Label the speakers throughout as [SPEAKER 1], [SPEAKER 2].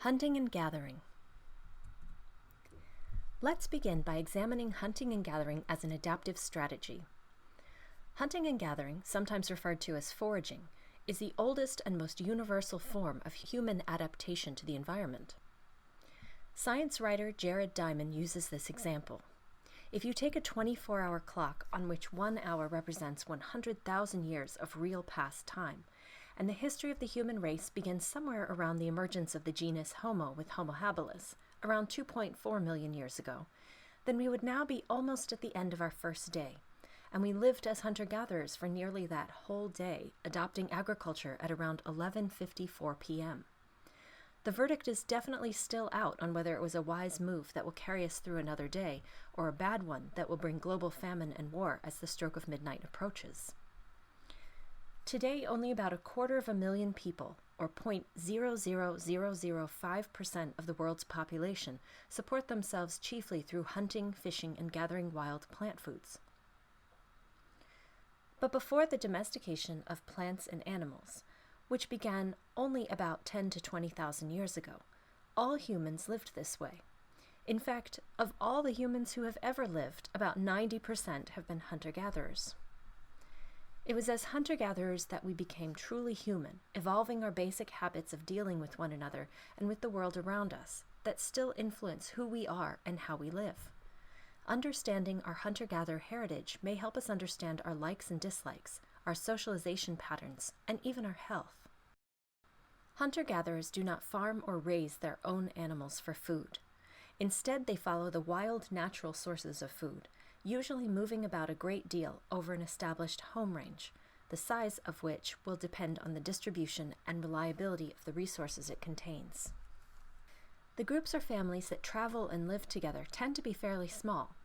[SPEAKER 1] Hunting and gathering. Let's begin by examining hunting and gathering as an adaptive strategy. Hunting and gathering, sometimes referred to as foraging, is the oldest and most universal form of human adaptation to the environment. Science writer Jared Diamond uses this example. If you take a 24-hour clock on which 1 hour represents 100,000 years of real past time, and the history of the human race begins somewhere around the emergence of the genus Homo with Homo habilis, around 2.4 million years ago, then we would now be almost at the end of our first day, and we lived as hunter-gatherers for nearly that whole day, adopting agriculture at around 11:54 p.m. The verdict is definitely still out on whether it was a wise move that will carry us through another day, or a bad one that will bring global famine and war as the stroke of midnight approaches. Today, only about 250,000 people, or 0.00005% of the world's population, support themselves chiefly through hunting, fishing, and gathering wild plant foods. But before the domestication of plants and animals, which began only about 10 to 20,000 years ago, all humans lived this way. In fact, of all the humans who have ever lived, about 90% have been hunter-gatherers. It was as hunter-gatherers that we became truly human, evolving our basic habits of dealing with one another and with the world around us that still influence who we are and how we live. Understanding our hunter-gatherer heritage may help us understand our likes and dislikes, our socialization patterns, and even our health. Hunter-gatherers do not farm or raise their own animals for food. Instead, they follow the wild, natural sources of food, usually moving about a great deal over an established home range, the size of which will depend on the distribution and reliability of the resources it contains. The groups or families that travel and live together tend to be fairly small,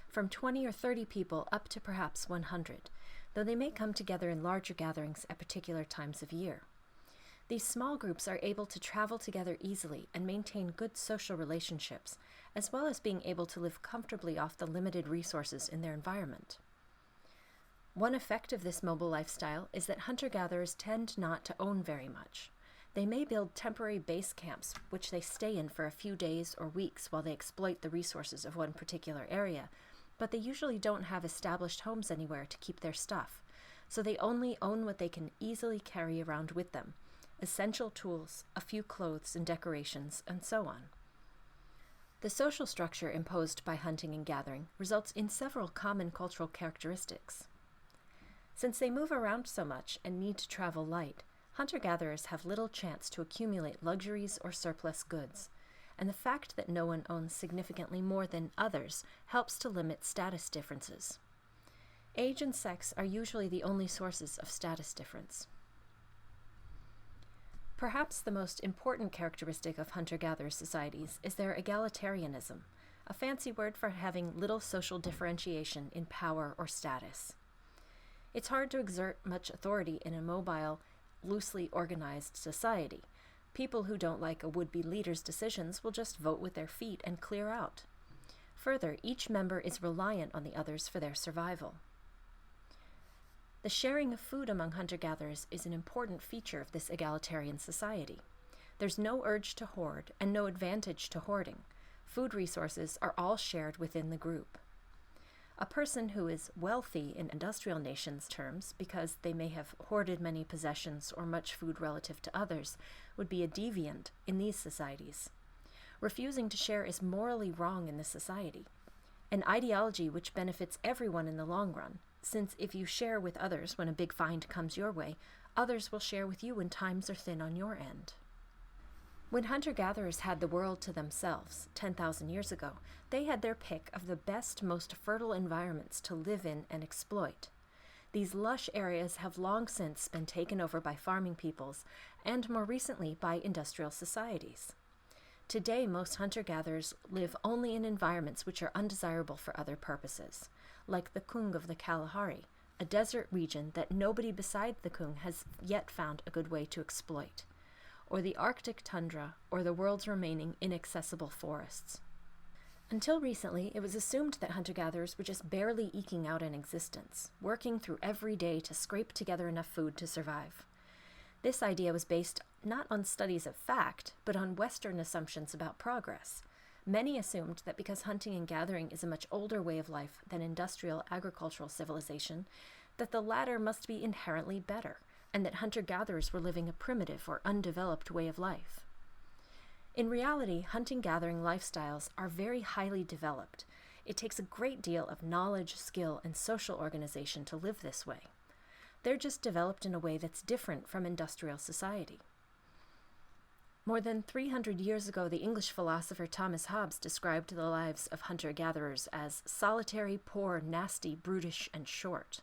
[SPEAKER 1] from 20 or 30 people up to perhaps 100, though they may come together in larger gatherings at particular times of year. These small groups are able to travel together easily and maintain good social relationships, as well as being able to live comfortably off the limited resources in their environment. One effect of this mobile lifestyle is that hunter-gatherers tend not to own very much. They may build temporary base camps, which they stay in for a few days or weeks while they exploit the resources of one particular area, but they usually don't have established homes anywhere to keep their stuff, so they only own what they can easily carry around with them: essential tools, a few clothes and decorations, and so on. The social structure imposed by hunting and gathering results in several common cultural characteristics. Since they move around so much and need to travel light, hunter-gatherers have little chance to accumulate luxuries or surplus goods, and the fact that no one owns significantly more than others helps to limit status differences. Age and sex are usually the only sources of status difference. Perhaps the most important characteristic of hunter-gatherer societies is their egalitarianism, a fancy word for having little social differentiation in power or status. It's hard to exert much authority in a mobile, loosely organized society. People who don't like a would-be leader's decisions will just vote with their feet and clear out. Further, each member is reliant on the others for their survival. The sharing of food among hunter-gatherers is an important feature of this egalitarian society. There's no urge to hoard and no advantage to hoarding. Food resources are all shared within the group. A person who is wealthy in industrial nations' terms, because they may have hoarded many possessions or much food relative to others, would be a deviant in these societies. Refusing to share is morally wrong in this society, an ideology which benefits everyone in the long run, since if you share with others when a big find comes your way, others will share with you when times are thin on your end. When hunter-gatherers had the world to themselves 10,000 years ago, they had their pick of the best, most fertile environments to live in and exploit. These lush areas have long since been taken over by farming peoples, and more recently by industrial societies. Today, most hunter-gatherers live only in environments which are undesirable for other purposes, like the Kung of the Kalahari, a desert region that nobody beside the Kung has yet found a good way to exploit, or the Arctic tundra, or the world's remaining inaccessible forests. Until recently, it was assumed that hunter-gatherers were just barely eking out an existence, working through every day to scrape together enough food to survive. This idea was based not on studies of fact, but on Western assumptions about progress. Many assumed that because hunting and gathering is a much older way of life than industrial agricultural civilization, that the latter must be inherently better, and that hunter-gatherers were living a primitive or undeveloped way of life. In reality, hunting-gathering lifestyles are very highly developed. It takes a great deal of knowledge, skill, and social organization to live this way. They're just developed in a way that's different from industrial society. More than 300 years ago, the English philosopher Thomas Hobbes described the lives of hunter-gatherers as solitary, poor, nasty, brutish, and short.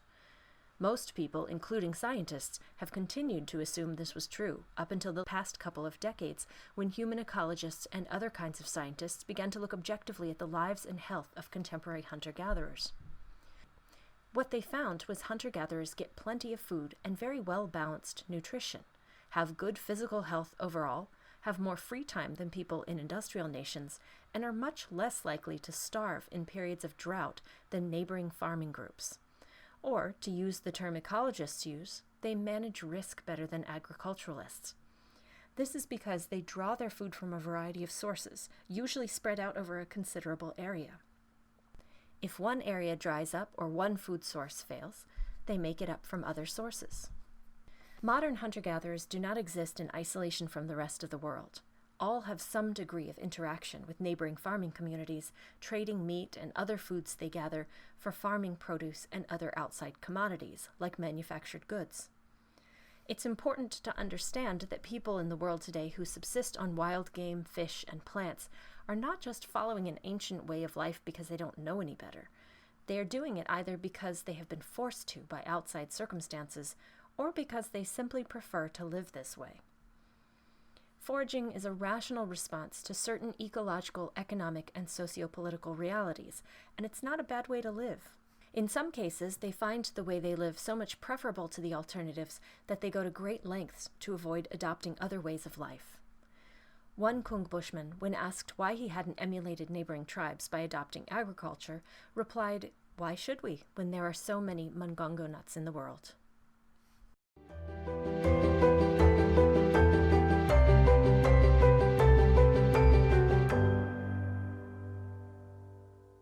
[SPEAKER 1] Most people, including scientists, have continued to assume this was true up until the past couple of decades, when human ecologists and other kinds of scientists began to look objectively at the lives and health of contemporary hunter-gatherers. What they found was hunter-gatherers get plenty of food and very well-balanced nutrition, have good physical health overall, have more free time than people in industrial nations, and are much less likely to starve in periods of drought than neighboring farming groups. Or, to use the term ecologists use, they manage risk better than agriculturalists. This is because they draw their food from a variety of sources, usually spread out over a considerable area. If one area dries up or one food source fails, they make it up from other sources. Modern hunter-gatherers do not exist in isolation from the rest of the world. All have some degree of interaction with neighboring farming communities, trading meat and other foods they gather for farming produce and other outside commodities, like manufactured goods. It's important to understand that people in the world today who subsist on wild game, fish, and plants are not just following an ancient way of life because they don't know any better. They are doing it either because they have been forced to by outside circumstances, or because they simply prefer to live this way. Foraging is a rational response to certain ecological, economic, and socio-political realities, and it's not a bad way to live. In some cases, they find the way they live so much preferable to the alternatives that they go to great lengths to avoid adopting other ways of life. One Kung bushman, when asked why he hadn't emulated neighboring tribes by adopting agriculture, replied, "Why should we, when there are so many mungongo nuts in the world?"